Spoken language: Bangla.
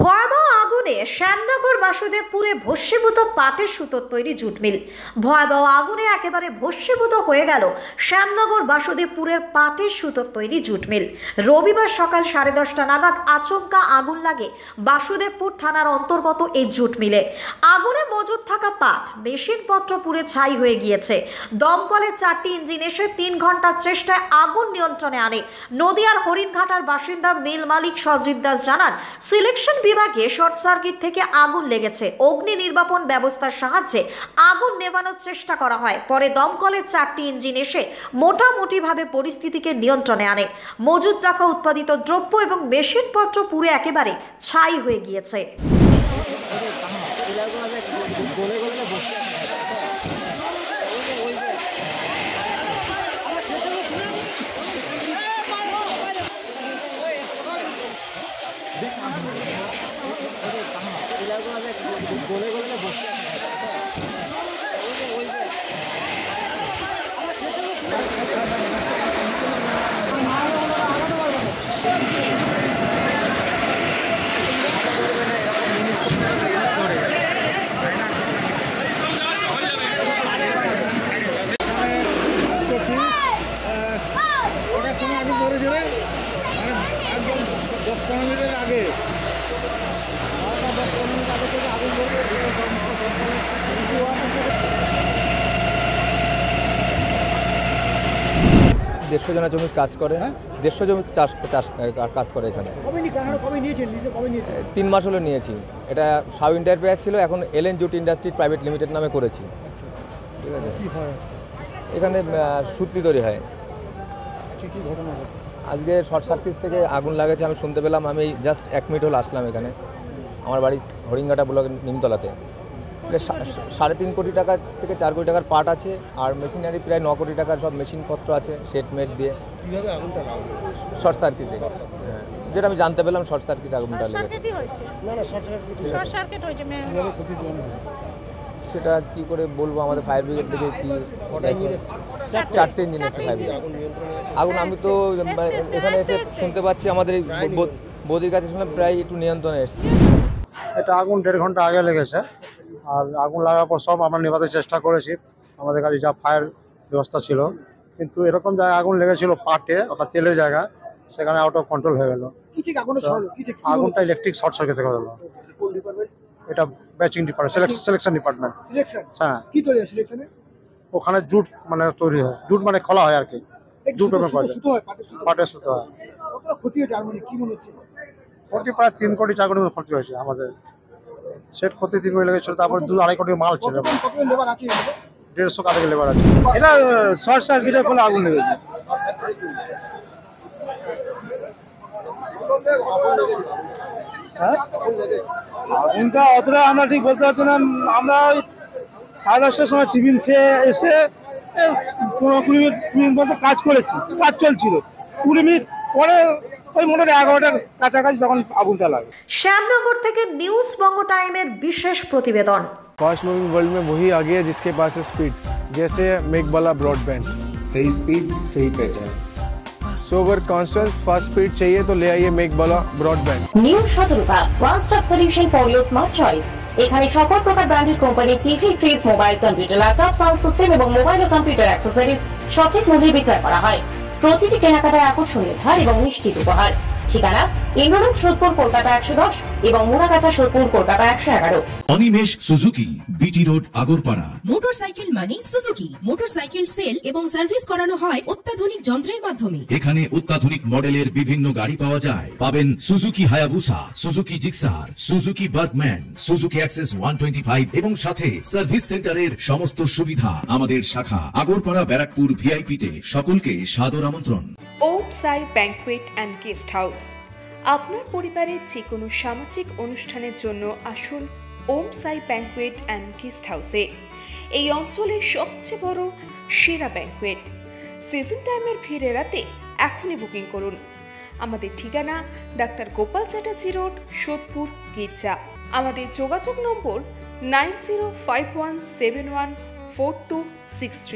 ভয়াবহ আগুনে শ্যামনগর বাসুদেবপুরে ভস্মীভূত পাটের সুতোর তৈরি জুট মিল। ভয়াবহ আগুনে একেবারে ভস্মীভূত হয়ে গেল শ্যামনগর বাসুদেবপুরের পাটের সুতোর তৈরি জুট মিল। রবিবার সকাল 10:30 নাগাদ আচমকা আগুন লাগে বাসুদেবপুর থানার অন্তর্গত এই জুট মিলে। আগুনে মজুদ থাকা পাট মেশিনপত্র পুড়ে ছাই হয়ে গিয়েছে। দমকলের 4টি ইঞ্জিন এসে 3 ঘন্টার চেষ্টায় আগুন নিয়ন্ত্রণে আনে। নদিয়ার হরিণঘাটার বাসিন্দা মিল মালিক সজিত দাস জানান, সিলেকশন বিভাগে শর্ট সার্কিট থেকে আগুন লেগেছে। অগ্নি নির্বাপন ব্যবস্থার সাহায্যে আগুন নেভানোর চেষ্টা করা হয়। পরে দমকলের 4টি ইঞ্জিন এসে মোটামুটিভাবে পরিস্থিতিকে নিয়ন্ত্রণে আনে। মজুদ রাখা উৎপাদিত দ্রব্য এবং মেশিনপত্র পুড়ে একেবারে ছাই হয়ে গিয়েছে। দেড়শো জনের জমি কাজ করে, 150 জমি কাজ করে এখানে। 3 মাস হলো নিয়েছি। এটা সাউ এন্টারপ্রাইজ ছিল, এখন LN jute industry private limited নামে করেছি। ঠিক আছে, এখানে সুতলি তৈরি হয়। আজকে শর্ট সার্কিট থেকে আগুন লাগেছে আমি শুনতে পেলাম। আমি জাস্ট 1 মিনিট হলো আসলাম এখানে। আমার বাড়ি হরিণঘাটা ব্লকের নিমতলাতে। 3.5 কোটি টাকা থেকে 4 কোটি টাকার পার্ট আছে, আর মেশিনারি প্রায় 9 কোটি টাকার সব মেশিনপত্র আছে সেট মেট দিয়ে। কিভাবে আগুনটা লাগলো? শর্ট সার্কিট থেকে, হ্যাঁ, যেটা আমি জানতে পেলাম শর্ট সার্কিট আগুনটা লেগেছে। সেটা কি করে বলবো, আমাদের ফায়ার ব্রিগেড থেকে কি 4টে ইঞ্জিন এসে ফায়ার ব্রিগেড আগুন। আমি তো এখানে এসে শুনতে পাচ্ছি, আমাদের বৌদির কাছে শুনলাম প্রায় একটু নিয়ন্ত্রণে এসছে। এটা আগুন 1.5 ঘন্টা আগে লেগেছে, আর আগুন লাগার পর সব আমরা নেভাতে চেষ্টা করেছি আমাদের কাছে যা ফায়ার ব্যবস্থা ছিল, কিন্তু এরকম জায়গায় আগুন লেগেছিল পাটে, ওটা তেলের জায়গা, সেখানে আউট অফ কন্ট্রোল হয়ে গেল। আগুনটা ইলেকট্রিক শর্ট সার্কিট থেকে হলো। এটা ব্যাচিং ডিপার্টমেন্ট, সিলেকশন ডিপার্টমেন্ট। হ্যাঁ, কি তৈরি হয় সিলেকশনে? ওখানে জুট মানে তৈরি হয়, জুট মানে খোলা হয় আর কি, জুট পাটের সুতো হয়। কতটা ক্ষতি হয়েছে আগুনে, কি মনে হচ্ছে? ক্ষতি প্রায় 3 কোটি 4 কোটি ক্ষতি হয়েছে আমাদের। সেট ক্ষতি 3 কোটি লেগেছিল, তারপরে 2-2.5 কোটি মাল ছিল। 150 কাছে লেবার আছে। এটা শর্ট সার্কিটের ফলে আগুন লেগেছে। আগুনটা অতটা আমরা ঠিক বলতে পারছি না। আমরা 10:30টার সময় টিফিন খেয়ে এসে 15-20 মিনিট মতো কাজ করেছি, কাজ চলছিল। 20 মিনিট পরে ওই মোটামুটি 11টার কাছাকাছি তখন আগুনটা লাগে। শ্যামনগর থেকে নিউজ বঙ্গ টাইমের বিশেষ প্রতিবেদন। फास्ट मूविंग वर्ल्ड में वही आ गया जिसके पास है स्पीड, जैसे मेघबाला ब्रॉडबैंड। सही स्पीड सही पहचान। सो अगर कांस्टेंट फास्ट स्पीड चाहिए तो ले आइए Meghbala broadband. New Shatarupa one stop solution for your smart choice. এখানে সকল প্রকার ব্র্যান্ডেড কোম্পানির TV, fridge, mobile, computer, laptop, sound system এবং মোবাইল ও কম্পিউটার অ্যাক্সেসরিজ সঠিক মূল্যে বিক্রয় করা হয়। প্রতিটি কেনাকাটায় আকর্ষণীয় ছাড় এবং নিশ্চিত উপহার। ঠিকানা ইন্দ্রনগর সোদপুর কলকাতা 110 এবং Muragachha Sodepur Kolkata 111। Animesh Suzuki, BT road, Agarpara. Motorcycle মানে সুজুকি। মোটরসাইকেল সেল এবং সার্ভিস করানো হয় অত্যাধুনিক যন্ত্রের মাধ্যমে। এখানে অত্যাধুনিক মডেলের বিভিন্ন গাড়ি পাওয়া যায়। পাবেন Suzuki Hayabusa, Suzuki Gixxer, Suzuki Bergman, Suzuki access 125 এবং সাথে সার্ভিস সেন্টারের সমস্ত সুবিধা। আমাদের শাখা আগরপাড়া ব্যারাকপুর ভিআইপি তে। সকলকে সাদর আমন্ত্রণ। ওম সাই ব্যাংকুয়েট অ্যান্ড গেস্ট হাউস। আপনার পরিবারের যে কোনো সামাজিক অনুষ্ঠানের জন্য আসুন ওম সাই ব্যাংকুয়েট অ্যান্ড গেস্ট হাউসে। এই অঞ্চলের সবচেয়ে বড় সেরা ব্যাংকুয়েট। সিজন টাইমের ভিড় এড়াতে এখনই বুকিং করুন। আমাদের ঠিকানা ডাক্তার গোপাল চ্যাটার্জি রোড, সোদপুর, গির্জা। আমাদের যোগাযোগ নম্বর 9051714263।